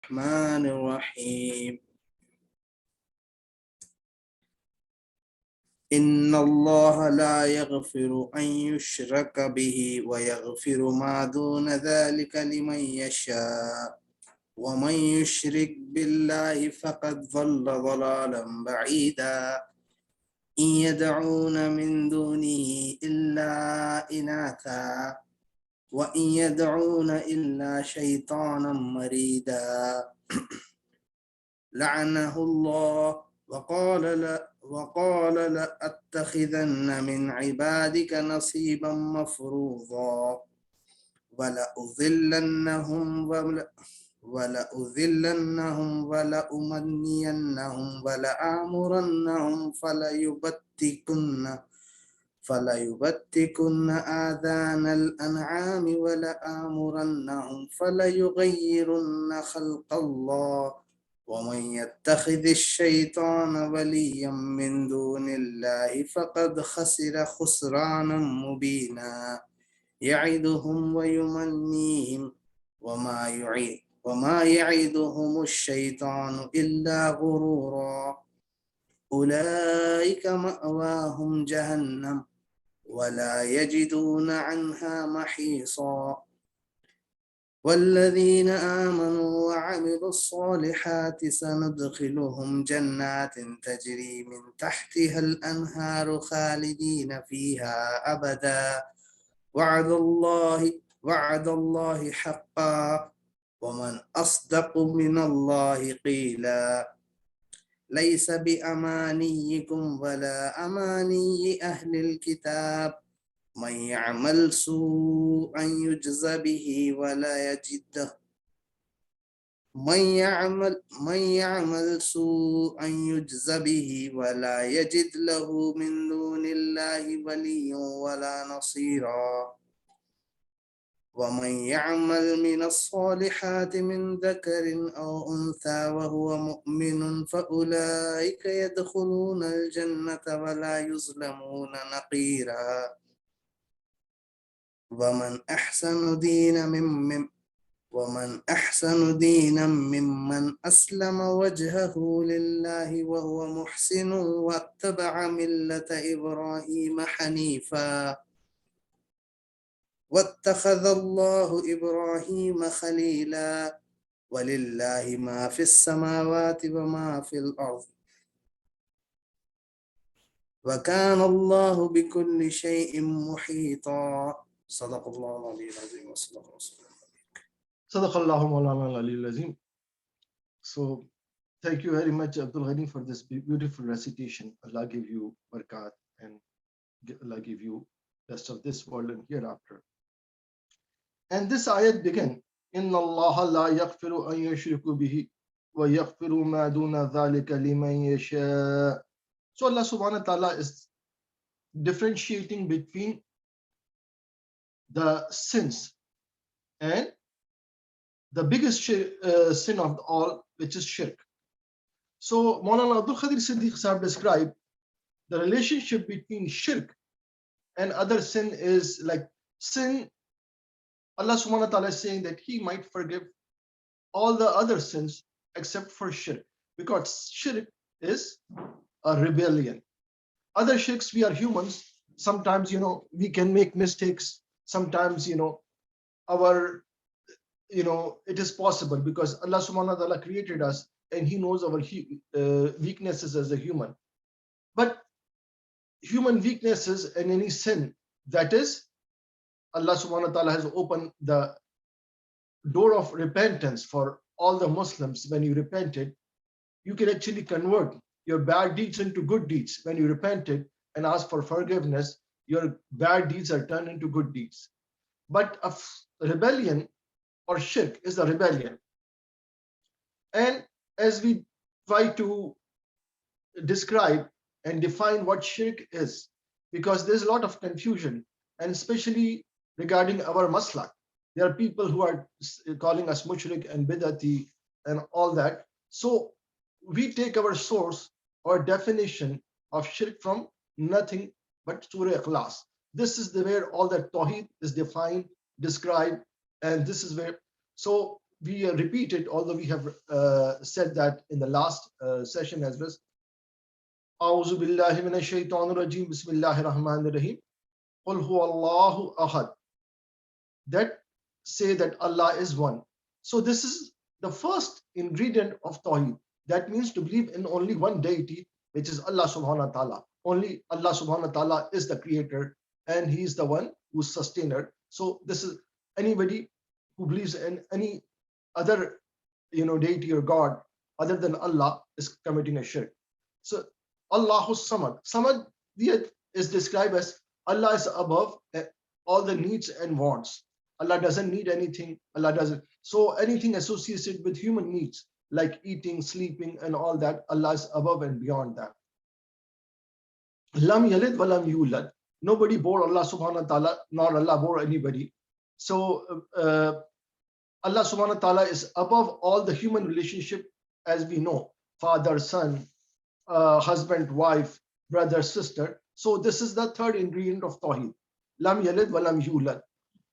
الرحمن الرحيم إن الله لا يغفر أن يشرك به ويغفر ما دون ذلك لمن يشاء ومن يشرك بالله فقد ضل ضلالا بعيدا إن يدعون من دونه إلا إناثا وإن يدعون إلا شيطانا مريدا لعنه الله وقال لأتخذن من عبادك نصيبا مفروضا ولأذلنهم ولأمنينهم ولآمرنهم فليبتكن آذان الأنعام ولآمرنهم فليغيرن خلق الله ومن يتخذ الشيطان وليا من دون الله فقد خسر خسرانا مبينا يعدهم ويمنيهم وما يعدهم الشيطان إلا غرورا أولئك مأواهم جهنم ولا يجدون عنها محيصا والذين آمنوا وعملوا الصالحات سندخلهم جنات تجري من تحتها الأنهار خالدين فيها أبدا وعد الله حقا ومن أصدق من الله قيلا ليس بأمانيكم ولا أماني أهل الكتاب من يعمل سوءا يجز به ولا يجده من يعمل سوءا يجز به ولا يجد له من دون الله وليا ولا نصيرا ومن يعمل من الصالحات من ذكر أو أنثى وهو مؤمن فأولئك يدخلون الجنة ولا يظلمون نقيرا ومن أحسن دينا ممن أسلم وجهه لله وهو محسن واتبع ملة إبراهيم حنيفا واتخذ الله إبراهيم خليلا ولله ما في السماوات وما في الأرض وكان الله بكل شيء محيطا صدق الله العلي العظيم وصدق رسوله صدق Allah Maulana Ali Azim. So thank you very much, Abdul Ghani, for this beautiful recitation. Allah give you barakat and Allah give you rest of this world and hereafter. And this ayat began, Inna Allah la yaghfiru an yushriku bihi wa yaghfiru ma duna dhalika liman yasha. So Allah subhanahu wa ta'ala is differentiating between the sins and the biggest sin of all, which is shirk. So Maulana Abdul Tafseer-e-Siddiqui Saheb described the relationship between shirk and other sin is like sin. Allah subhanahu wa ta'ala is saying that He might forgive all the other sins except for shirk, because shirk is a rebellion. Other shirks, we are humans. Sometimes, we can make mistakes. Sometimes, it is possible because Allah subhanahu wa ta'ala created us and He knows our weaknesses as a human. But human weaknesses and any sin, that is, Allah subhanahu wa ta'ala has opened the door of repentance for all the Muslims. When you repented, you can actually convert your bad deeds into good deeds. When you repented and ask for forgiveness, your bad deeds are turned into good deeds. But a rebellion or shirk is a rebellion. And as we try to describe and define what shirk is, because there's a lot of confusion, and especially regarding our maslak. There are people who are calling us mushrik and bidati and all that. So we take our source or definition of shirk from nothing but Surah Ikhlas. This is where all that Tawheed is defined, described, and this is where. So we repeat it, although we have said that in the last session as well. A'udhu billahi minash shaitanir rajim. Bismillahir rahmanir rahim. Qul huwallahu ahad. That say that Allah is one. So this is the first ingredient of Tawheed. That means to believe in only one deity, which is Allah subhanahu wa ta'ala. Only Allah subhanahu wa ta'ala is the creator, and he is the one who's sustainer. So this is anybody who believes in any other deity or God other than Allah is committing a shirk. So Allahus Samad. Samad is described as Allah is above all the needs and wants. Allah doesn't need anything. Allah doesn't. So anything associated with human needs, like eating, sleeping, and all that, Allah is above and beyond that. Lam yalid wa lam yulad. Nobody bore Allah subhanahu wa ta'ala, nor Allah bore anybody. So Allah subhanahu wa ta'ala is above all the human relationship, as we know, father, son, husband, wife, brother, sister. So this is the third ingredient of Tawheed. Lam yalid wa lam yulad.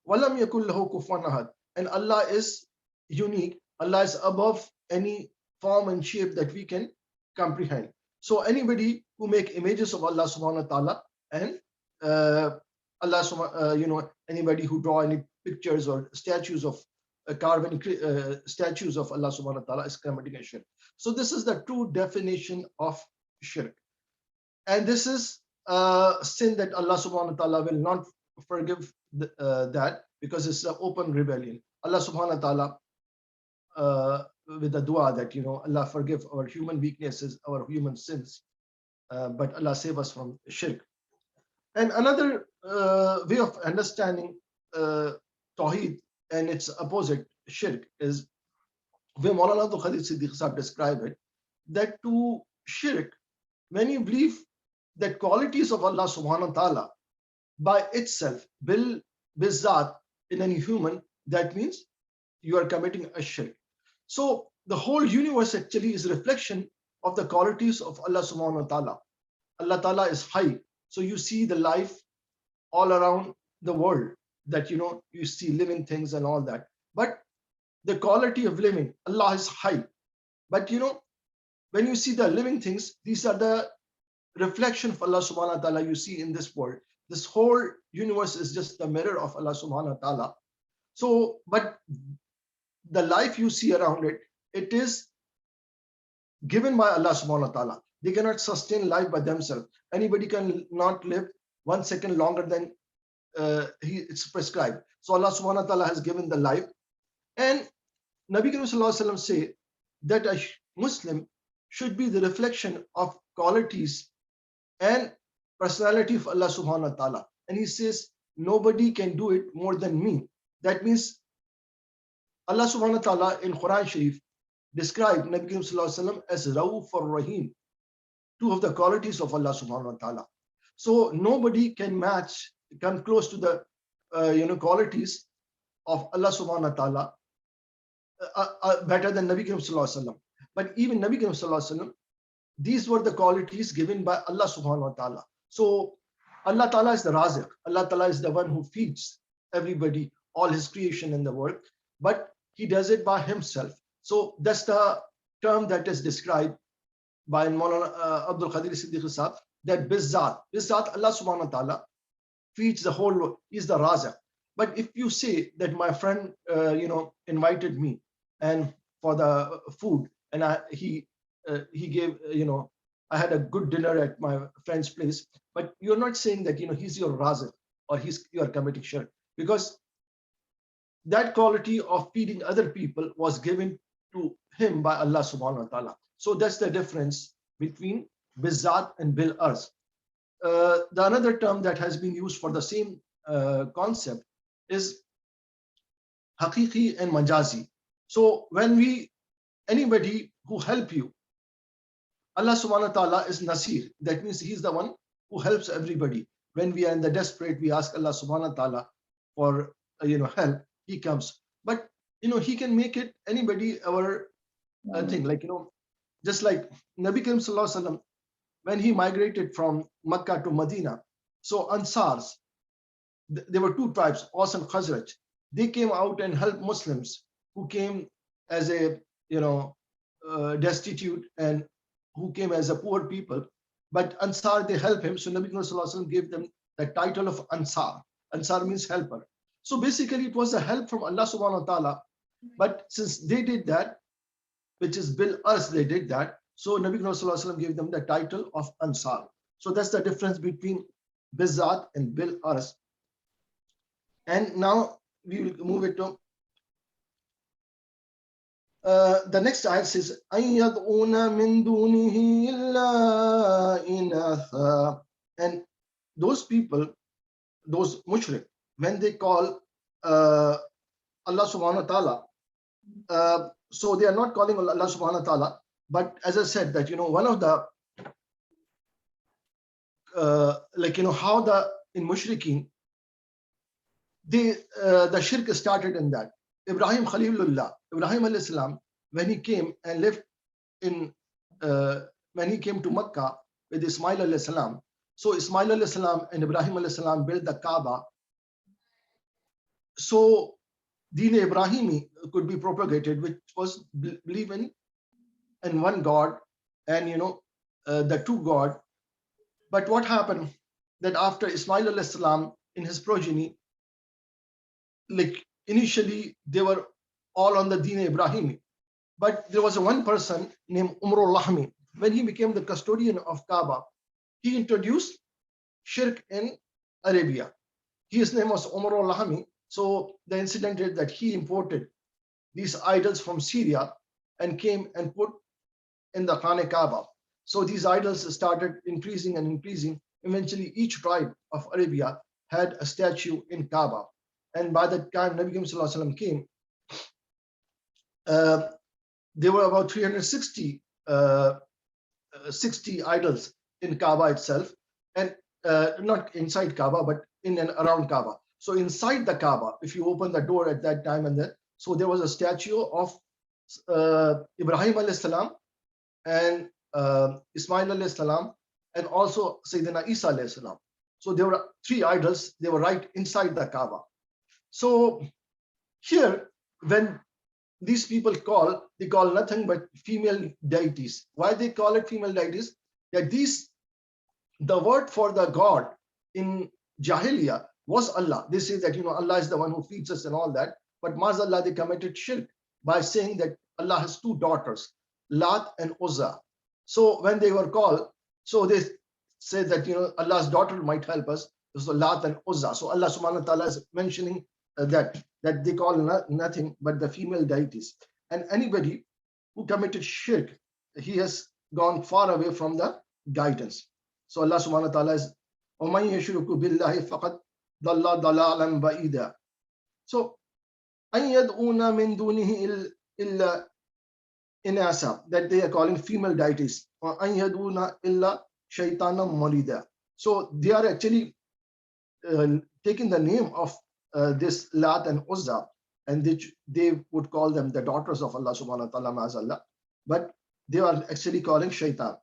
Wa lam yakul lahu kufuwan ahad. And Allah is unique. Allah is above any form and shape that we can comprehend. So anybody who make images of Allah subhanahu wa ta'ala, and anybody who draw any pictures or statues of carving statues of Allah subhanahu wa ta'ala is committing a shirk. So this is the true definition of shirk. And this is a sin that Allah subhanahu wa ta'ala will not forgive that, because it's an open rebellion. Allah subhanahu wa ta'ala with the dua that Allah forgive our human weaknesses, our human sins, but Allah save us from shirk. And another way of understanding Tawheed and its opposite, shirk, is where Maulana Abdul Qadir Saheb described it, that to shirk, when you believe that qualities of Allah subhanahu wa ta'ala by itself, bil bizzat, in any human, that means you are committing a shirk. So the whole universe actually is a reflection of the qualities of Allah subhanahu wa ta'ala. Allah ta'ala is high. So you see the life all around the world, that you see living things and all that. But the quality of living, Allah is high. But when you see the living things, these are the reflection of Allah subhanahu wa ta'ala you see in this world. This whole universe is just the mirror of Allah subhanahu wa ta'ala. So, but the life you see around it, it is given by Allah subhanahu wa ta'ala. They cannot sustain life by themselves. Anybody can not live 1 second longer than it's prescribed. So Allah subhanahu wa ta'ala has given the life. And Nabi Karim sallallahu alaihi wasallam say that a Muslim should be the reflection of qualities and personality of Allah subhanahu wa ta'ala. And he says, nobody can do it more than me. That means Allah subhanahu wa ta'ala in Quran Sharif described Nabi Karim sallallahu alaihi wasallam as Rauf or Rahim, two of the qualities of Allah subhanahu wa ta'ala. So nobody can come close to the qualities of Allah subhanahu wa ta'ala better than Nabi Karim sallallahu alaihi wasallam. But even Nabi Karim sallallahu alaihi wasallam, these were the qualities given by Allah subhanahu wa ta'ala. So Allah ta'ala is the Raziq. Allah ta'ala is the one who feeds everybody, all his creation in the world, but he does it by himself. So that's the term that is described by Maulana Abdul Qadir Saheb, that bizzat, Allah subhanahu wa ta'ala feeds the whole world. He's the Raziq. But if you say that my friend invited me and for the food, and he gave, I had a good dinner at my friend's place, but you're not saying that he's your Raziq or you are committing shirk, because that quality of feeding other people was given to him by Allah subhanahu wa ta'ala. So that's the difference between bizzat and bil arz. The another term that has been used for the same concept is haqiqi and majazi. So when anybody who help you, Allah subhanahu wa ta'ala is Nasir. That means he's the one who helps everybody. When we are in the desperate, we ask Allah subhanahu wa ta'ala for help. He comes. But he can make it anybody our thing. Like just like Nabi Karim sallallahu alaihi wasallam, when he migrated from Makkah to Medina, so Ansars, there were two tribes, Aus and Hazrat. They came out and helped Muslims who came as a, destitute and who came as a poor people. But Ansar, they help him. So Nabi Sallallahu Alaihi Wasallam gave them the title of Ansar. Ansar means helper. So basically it was a help from Allah subhanahu wa ta'ala. But since they did that, which is bil ars, they did that. So Nabi Sallallahu Alaihi Wasallam gave them the title of Ansar. So that's the difference between Bizzat and bil ars. And now we will move it to the next ayat says, أَيَّدْعُونَ مِن دُونِهِ إِلَّا إِنَاثًا. And those people, those mushrik, when they call Allah subhanahu wa ta'ala, so they are not calling Allah subhanahu wa ta'ala, but as I said that, one of the, how in mushrikeen, the shirk started in that. Ibrahim Khalilullah, Ibrahim alayhi salam, when he came and lived in, when he came to Makkah with Ismail alayhi salam, so Ismail alayhi salam and Ibrahim alayhi salam built the Kaaba. So Deen Ibrahimi could be propagated, which was believing in one God and the two God. But what happened that after Ismail alayhi salam in his progeny, like initially they were all on the Deen Ibrahimi, but there was one person named Umrul Lahmi. When he became the custodian of Kaaba, he introduced shirk in Arabia. His name was Umrul Lahmi. So the incident is that he imported these idols from Syria and came and put in the Khane Kaaba. So these idols started increasing and increasing. Eventually, each tribe of Arabia had a statue in Kaaba. And by the time Nabi Sallallahu Alaihi Wasallam came, there were about 360 60 idols in Kaaba itself, and not inside Kaaba, but in and around Kaaba. So inside the Kaaba, if you open the door at that time, and then so there was a statue of Ibrahim alayhi salam and Ismail alayhi salam, and also Sayyidina Isa alayhi salam. So there were 3 idols. They were right inside the Kaaba. So here, when these people call, they call nothing but female deities. Why they call it female deities? That the word for the God in Jahiliyyah was Allah. They say that Allah is the one who feeds us and all that. But Mazallah, they committed shirk by saying that Allah has 2 daughters, Lat and Uzza. So when they were called, so they said that Allah's daughter might help us. So Lat and Uzza. So Allah subhanahu wa ta'ala is mentioning that they call nothing but the female deities. And anybody who committed shirk, he has gone far away from the guidance. So Allah subhanahu wa ta'ala is وَمَنْ يَشْرِكُ بِاللَّهِ فَقَدْ ضَلَّ ضَلَالًا بَعِيدًا. So أَنْ يَدْعُونَ مِن دُونِهِ إِلَّا إِنَاثًا, that they are calling female deities. وَأَنْ يَدْعُونَ إِلَّا شَيْطَانًا مَرِيدًا. So they are actually taking the name of this Lat and Uzza, and they would call them the daughters of Allah subhanahu wa ta'ala ma'azallah, but they are actually calling shaitan.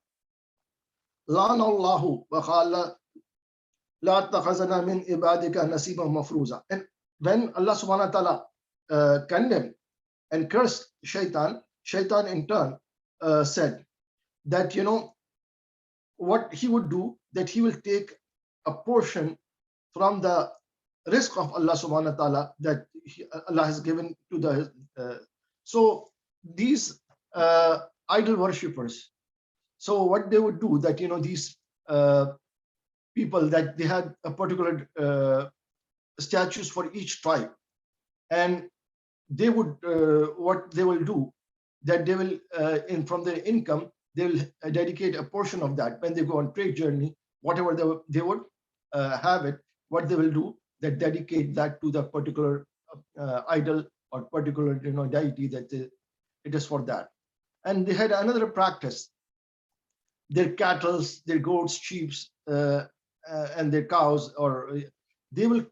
لَعْنَ اللَّهُ وَقَالَ لَا تَخَذَنَا مِنْ إِبَادِكَ نَصِيبًا مَفْرُوزًا. And when Allah subhanahu wa ta'ala condemned and cursed shaitan, shaitan in turn said that what he would do, that he will take a portion from the rizq of Allah subhanahu wa ta'ala that Allah has given to the so these idol worshippers, so what they would do, that these people, that they had a particular statues for each tribe, and they would what they will do, that they will from their income, they will dedicate a portion of that when they go on trade journey, whatever they would have it, what they will do, that dedicate that to the particular idol or particular deity, that it is for that. And they had another practice. Their cattle, their goats, sheep, and their cows, or they will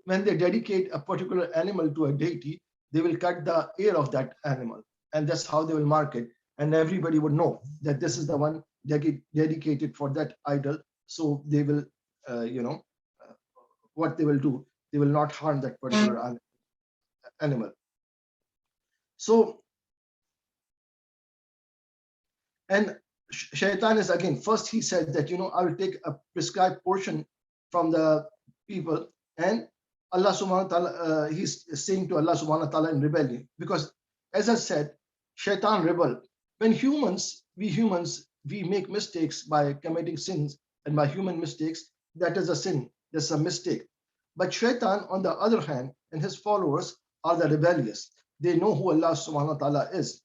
when they dedicate a particular animal to a deity, they will cut the ear of that animal, and that's how they will mark it, and everybody would know that this is the one dedicated for that idol. So they will what they will do, they will not harm that particular animal. So And Shaitan is again, first he said that, I will take a prescribed portion from the people, and Allah subhanahu wa ta'ala, he's saying to Allah subhanahu wa ta'ala in rebellion. Because as I said, Shaitan rebel. When we humans, we make mistakes by committing sins, and by human mistakes, that is a sin, that's a mistake. But Shaitan, on the other hand, and his followers are the rebellious. They know who Allah subhanahu wa ta'ala is.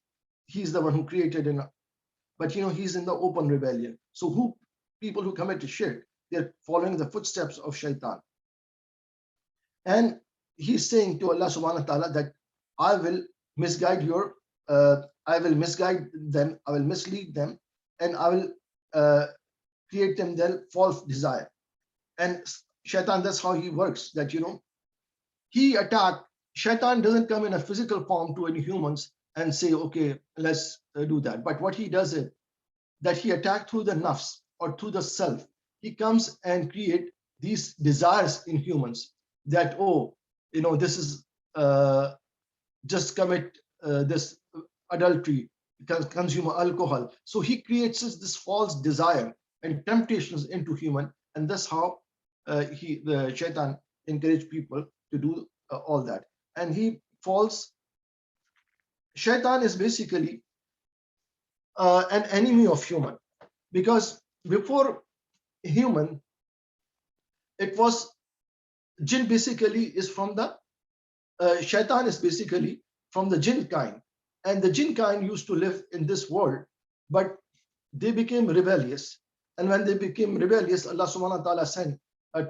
He's the one who created him. But he's in the open rebellion. So people who commit shirk, they're following the footsteps of Shaitan. And he's saying to Allah subhanahu wa ta'ala that I will misguide them, I will mislead them, and I will create them their false desire. And Shaitan, that's how he works, that Shaitan doesn't come in a physical form to any humans and say, okay, let's do that. But what he does is that he attacks through the nafs, or through the self. He comes and create these desires in humans that, this is just commit this adultery, consume alcohol. So he creates this false desire and temptations into human, and that's how the Shaitan encourage people to do all that. And Shaitan is basically an enemy of human, because before human, it was jinn. Basically is from the Shaitan is basically from the jinn kind, and the jinn kind used to live in this world, but they became rebellious. And when they became rebellious, Allah subhanahu wa ta'ala sent a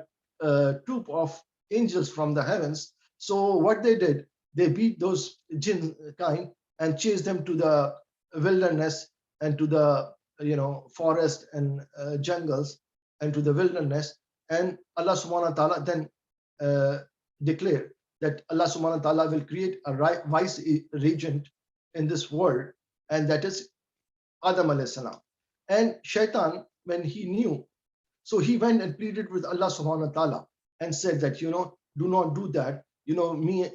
troop of angels from the heavens. So what they did, they beat those jinn kind and chased them to the wilderness and to the forest and jungles and to the wilderness. And Allah subhanahu wa ta'ala then declared that Allah subhanahu wa ta'ala will create a vice regent in this world, and that is Adam alayhi salam. And Shaitan, when he knew, so he went and pleaded with Allah subhanahu wa ta'ala and said that, do not do that. Me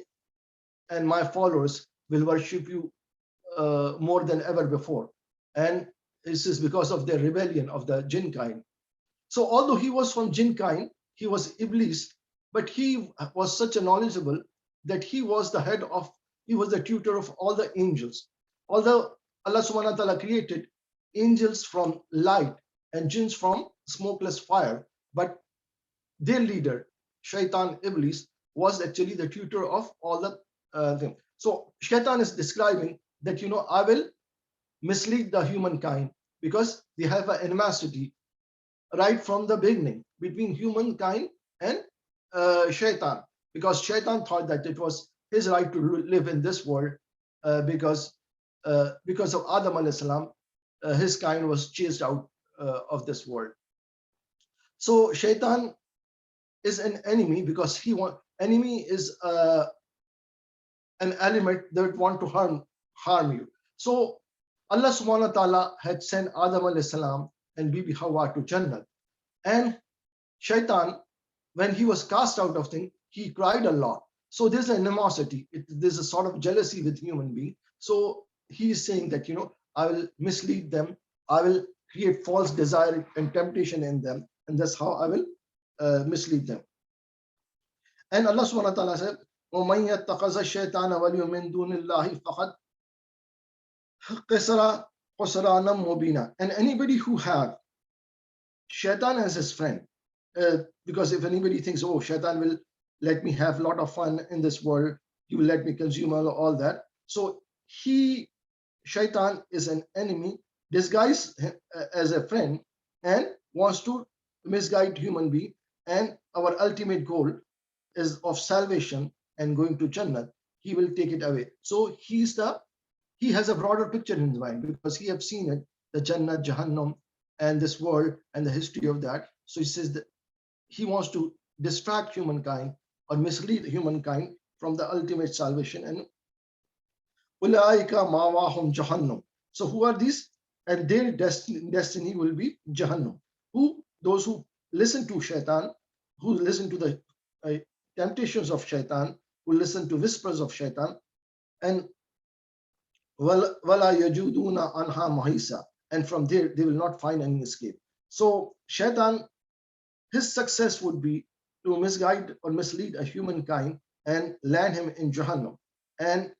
and my followers will worship you more than ever before. And this is because of their rebellion of the jinn kind. So although he was from jinn kind, he was Iblis, but he was such a knowledgeable that he was the tutor of all the angels. Although Allah subhanahu wa ta'ala created angels from light and jinns from smokeless fire, but their leader, Shaitan Iblis, was actually the tutor of all the things. So Shaitan is describing that, I will mislead the humankind, because they have an animosity right from the beginning between humankind and Shaitan, because Shaitan thought that it was his right to live in this world, because of Adam alayhi salam, his kind was chased out of this world. So Shaitan is an enemy, because enemy is an element that want to harm you. So Allah subhanahu wa ta'ala had sent Adam alayhi salam and Bibi Hawa to Jannah, and Shaitan, when he was cast out of thing, he cried a lot. So there's an animosity, there's a sort of jealousy with human being. So he is saying that, I will mislead them, I will create false desire and temptation in them, and that's how I will mislead them. And Allah subhanahu wa ta'ala said, وَمَنْ يَتَّخَذَ الشَّيْطَانَ وَلِيًّا مِنْ دُونِ اللَّهِ فَقَدْ خَسِرَ خُسْرَانًا مُبِينًا. And anybody who have Shaitan as his friend, because if anybody thinks, Shaitan will let me have a lot of fun in this world, he will let me consume all that. So Shaitan is an enemy disguised as a friend and wants to misguide human being. And our ultimate goal is of salvation and going to Jannah. He will take it away. So he has a broader picture in his mind, because he has seen it, the Jannah, Jahannam, and this world and the history of that. So he says that he wants to distract humankind or mislead humankind from the ultimate salvation. And ulaika mawahum jahannam. So who are these? And their destiny will be Jahannam. Those who listen to Shaitan, who listen to the temptations of Shaitan, who listen to whispers of Shaitan, and wala yajuduna anha mahisa. and from there they will not find any escape. So Shaitan, his success would be to misguide or mislead a humankind and land him in Jahannam. And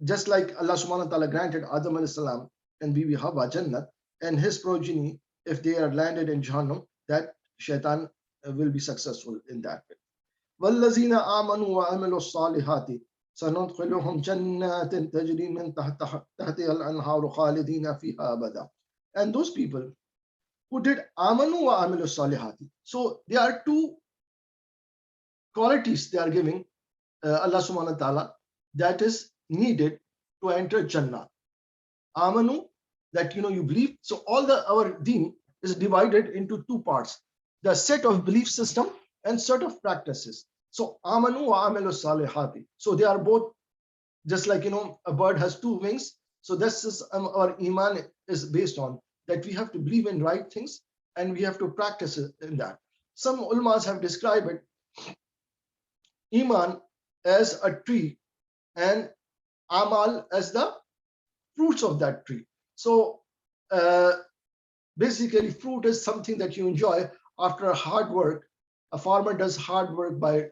just like Allah subhanahu wa ta'ala granted Adam alayhi salam and Bibi Hawa Jannat and his progeny, if they are landed in Jahannam, that Shaitan will be successful in that way. وَالَّذِينَ آمَنُوا وَعَمِلُوا الصَّالِحَاتِ سَنُدْخِلُهُمْ جَنَّاتٍ تَجْرِي مِنْ تَحْتِهَا الْأَنْهَارُ خَالِدِينَ فِيهَا أَبَدًا. And those people who did amanu wa amilu salihati. So there are two qualities they are giving Allah subhanahu wa ta'ala that is needed to enter Jannah. Amanu, that you believe. So all our deen is divided into two parts: the set of belief system and set of practices. So amanu wa amilu salihati. So they are both just like a bird has two wings. So this is our iman is based on that we have to believe in right things and we have to practice it in that. Some ulmas have described it, iman as a tree and amal as the fruits of that tree. So basically fruit is something that you enjoy after hard work. A farmer does hard work by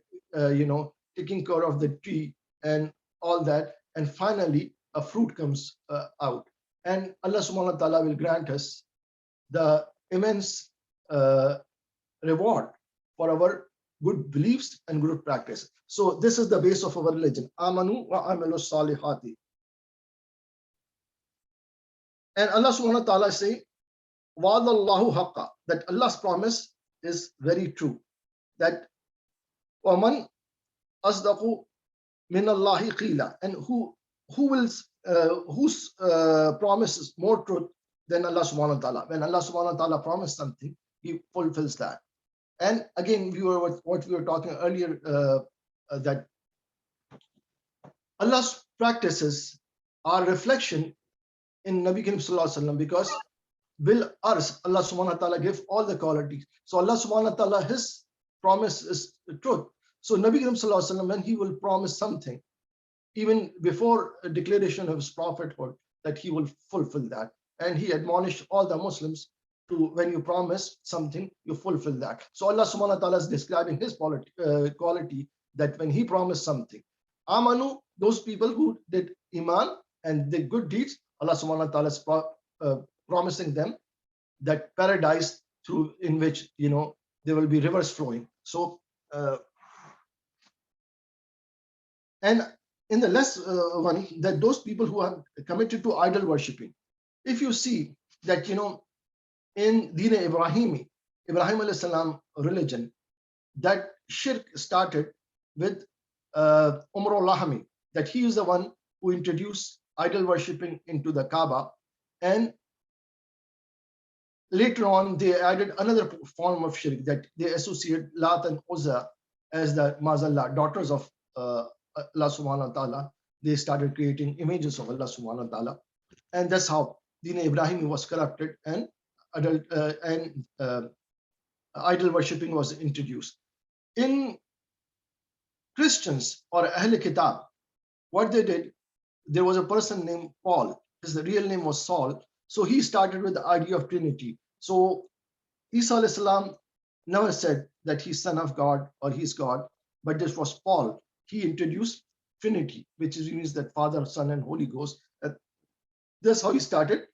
taking care of the tree and all that, and finally a fruit comes out, and Allah subhanahu wa ta'ala will grant us the immense reward for our good beliefs and good practice. So this is the base of our religion. Amanu wa amilu salihati. And Allah subhanahu wa ta'ala say, Wa'adallahu haqqa, that Allah's promise is very true. That وَمَنْ أَصْدَقُ مِنَ اللَّهِ قِيلًا, and whose promise is more truth than Allah subhanahu wa ta'ala. When Allah subhanahu wa ta'ala promised something, he fulfills that. And again, what we were talking earlier, that Allah's practices are reflection in Nabi Karim Sallallahu Alaihi Wasallam, because will ours, Allah subhanahu wa ta'ala give all the qualities. So Allah subhanahu wa ta'ala, his promise is the truth. So Nabi Karim Sallallahu Alaihi Wasallam, when he will promise something, even before a declaration of his prophethood, that he will fulfill that. And he admonished all the Muslims to, when you promise something, you fulfill that. So Allah subhanahu wa ta'ala is describing his quality that when he promised something, Amanu, those people who did Iman and did good deeds, Allah subhanahu wa ta'ala is promising them that paradise through in which there will be rivers flowing. So and in the last one, that those people who are committed to idol worshipping, if you see that in Deen Ibrahim alayhi salam religion, that shirk started with Umar al-Lahami, that he is the one who introduced idol worshipping into the Kaaba, and later on they added another form of shirk, that they associate Lat and Uzza as the Mazallah, daughters of Allah subhanahu wa ta'ala. They started creating images of Allah subhanahu wa ta'ala, and that's how Deen Ibrahim was corrupted and idol worshipping was introduced. In Christians or Ahl Kitab, what they did, there was a person named Paul. His real name was Saul. So he started with the idea of Trinity. So Isa alayhi salam never said that he's son of God or he's God, but this was Paul. He introduced Trinity, which means that Father, Son, and Holy Ghost. That's how he started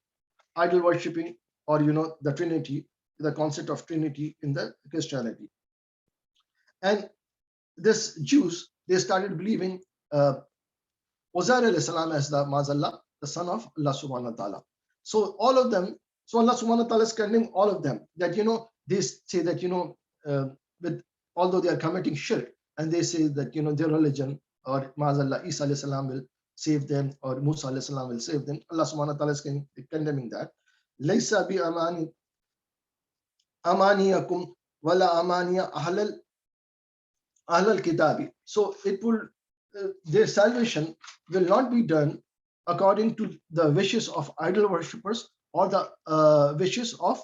idol worshipping, or the Trinity, the concept of Trinity in the Christianity. And this Jews, they started believing Uzair alayhi salam as the Mazallah, the son of Allah subhanahu wa ta'ala. So all of them, so Allah subhanahu wa ta'ala is condemning all of them, that they say that with although they are committing shirk, and they say that their religion or Mazallah, Isa alayhi salam will save them, or Musa alayhi salam will save them. Allah subhanahu wa ta'ala is condemning that. Laysa bi amaniyakum wala amaniya ahlal kitabi. So it will their salvation will not be done according to the wishes of idol worshippers or the wishes of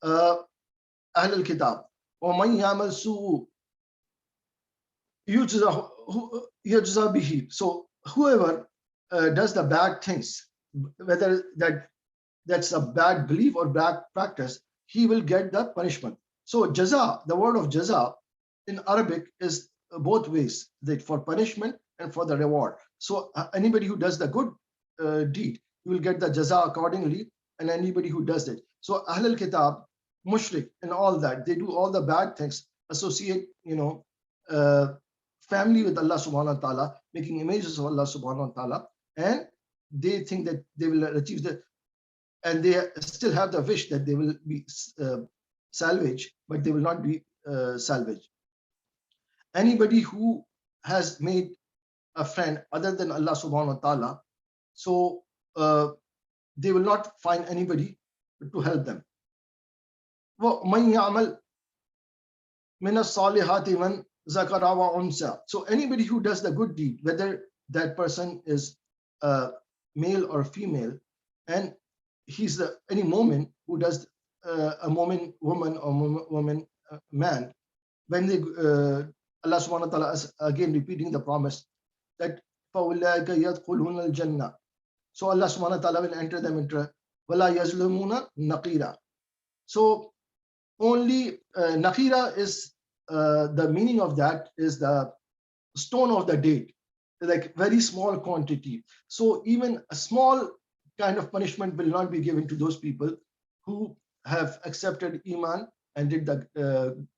Ahlul Kitab. وَمَنْ يَعْمَلْ سُوءًا يُجْزَى بِهِ. So whoever does the bad things, whether that's a bad belief or bad practice, he will get the punishment. So jaza, the word of jaza in Arabic is both ways, that for punishment and for the reward. So anybody who does the good deed, you will get the jaza accordingly, and anybody who does it. So Ahl al-Kitab, mushrik and all that, they do all the bad things, associate, family with Allah subhanahu wa ta'ala, making images of Allah subhanahu wa ta'ala, and they think that they will achieve and they still have the wish that they will be salvaged, but they will not be salvaged. Anybody who has made a friend other than Allah subhanahu wa ta'ala, so they will not find anybody to help them. وَمَنْ يَعْمَلْ مِنَ الصَّالِحَاتِ مَنْ ذَكَرَ وَأُنْثَى. So anybody who does the good deed, whether that person is male or female, and he's any moment who does a woman or man, when they Allah subhanahu wa ta'ala is again repeating the promise that فَأُولَٰئِكَ يَدْخُلُونَ الْجَنَّةِ. So Allah subhanahu wa ta'ala will enter them into وَلَا يَظْلِمُونَ نَقِيرًا. So only Nakira is the meaning of that is the stone of the date, like very small quantity. So even a small kind of punishment will not be given to those people who have accepted Iman and did the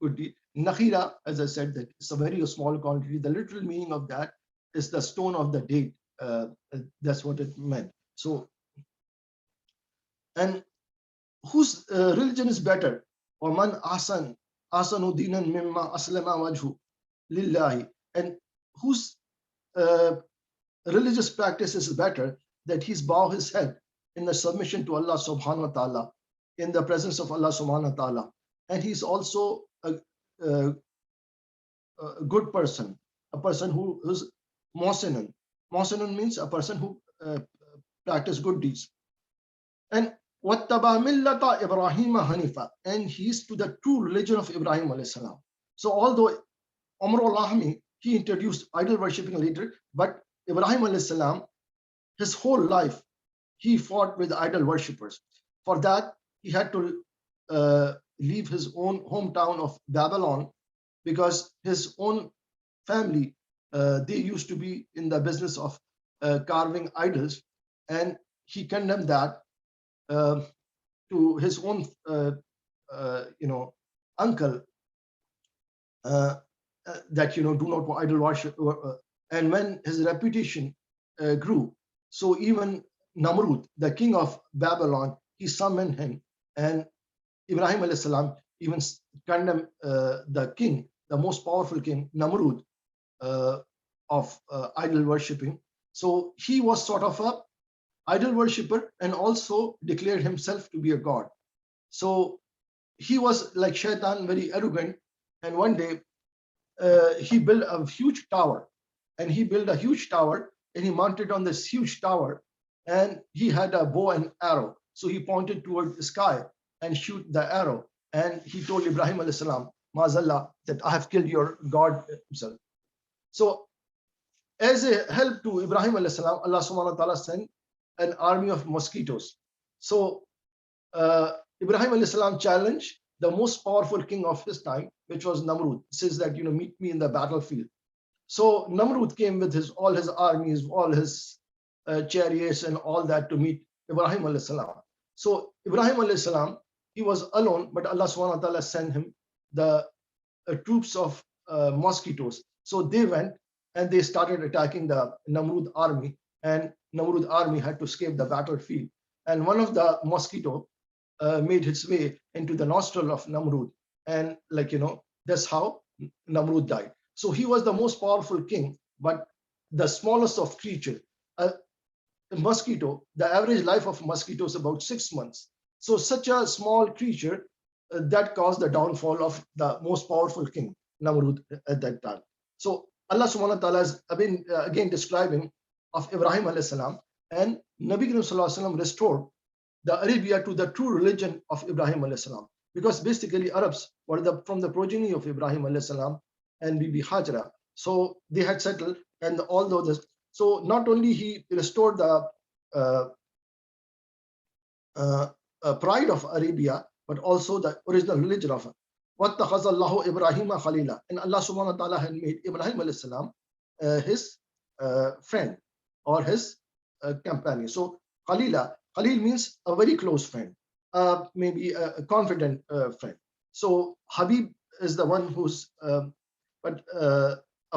good deed. Nakira, as I said, that it's a very small quantity. The literal meaning of that is the stone of the date. That's what it meant. So, and whose religion is better? وَمَنْ أَحْسَنُ دِينًا مِمَّا أَسْلَمَ وَجْهُ لِلَّهِ. And whose religious practice is better, that he's bow his head in the submission to Allah subhanahu wa ta'ala, in the presence of Allah subhanahu wa ta'ala. And he's also a good person, a person who is muhsinun. Muhsinun means a person who practices good deeds. And وَاتَّبَى مِلَّةَ إِبْرَاهِيمَ حَنِيفًا. And he is to the true religion of Ibrahim alayhi salam. So although Umar al-Lahmi, he introduced idol worshipping later, but Ibrahim alayhi salam, his whole life, he fought with idol worshippers. For that, he had to leave his own hometown of Babylon, because his own family, they used to be in the business of carving idols, and he condemned that to his own uncle, that do not idol worship. And when his reputation grew, so even Namrud, the king of Babylon, he summoned him, and Ibrahim alayhi salam even condemned the king, the most powerful king, Namrud, of idol worshipping. So he was sort of a idol worshipper and also declared himself to be a god. So he was like Shaitan, very arrogant. And one day he built a huge tower, and he mounted on this huge tower, and he had a bow and arrow. So he pointed toward the sky and shoot the arrow. And he told Ibrahim alayhi salam, Mazallah, that I have killed your God himself. So as a help to Ibrahim alayhi salam, Allah subhanahu wa ta'ala sent an army of mosquitoes. So Ibrahim alayhi salam challenged the most powerful king of his time, which was Namrud. He says that, meet me in the battlefield. So Namrud came with all his armies, all his chariots and all that to meet Ibrahim alayhi salam. So Ibrahim alayhi salam, he was alone, but Allah subhanahu wa ta'ala sent him the troops of mosquitoes. So they went and they started attacking the Namrud army, and Namrud army had to escape the battlefield. And one of the mosquito made its way into the nostril of Namrud, and that's how Namrud died. So he was the most powerful king, but the smallest of creatures. A mosquito, the average life of mosquito is about 6 months. So such a small creature that caused the downfall of the most powerful king, Namrud, at that time. So Allah subhanahu wa ta'ala is again describing of Ibrahim alayhi salam, and Nabi Karim sallallahu alaihi wasallam restored the Arabia to the true religion of Ibrahim alayhi salam, because basically Arabs were from the progeny of Ibrahim alayhi salam and Bibi Hajra. So they had settled, and although this, so not only he restored the pride of Arabia, but also the original religion of it. وَاتَّخَذَ اللَّهُ إِبْرَاهِيمَ خَلِيلًا. And Allah subhanahu wa ta'ala had made Ibrahim alayhi salam his friend or his companion. So Khalila, Khalil means a very close friend, maybe a confident friend. So Habib is the one who's a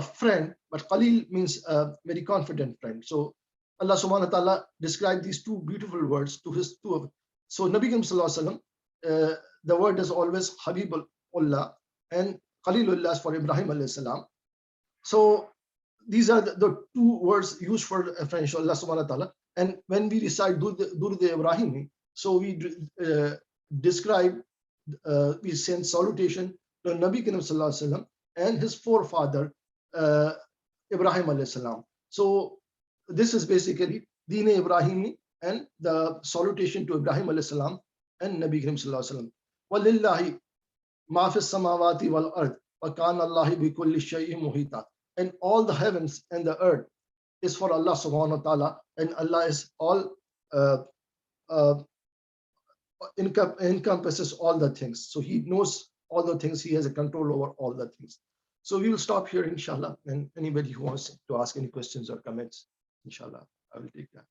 friend, but Khalil means a very confident friend. So Allah subhanahu wa ta'ala described these two beautiful words to his two of. So Nabi Karim sallallahu alaihi wasallam, the word is always Habibullah and Khalilullah for Ibrahim alayhi salam. So these are the two words used for friendship, Allah subhanahu wa ta'ala. And when we recite Durud Ibrahimi, so we describe, we send salutation to Nabi Karim sallallahu alaihi wasallam and his forefather Ibrahim alayhi salam. So this is basically Deen Ibrahimi and the salutation to Ibrahim alayhi salam and Nabi Karim sallallahu alaihi wasallam. Walillahi ma fis samawati wal ard wa kana Allahi bi kulli shay'in muhita. And all the heavens and the earth is for Allah subhanahu wa ta'ala, and Allah is all encompasses all the things. So he knows all the things, he has a control over all the things. So we will stop here inshallah, and anybody who wants to ask any questions or comments, inshallah, I will take that.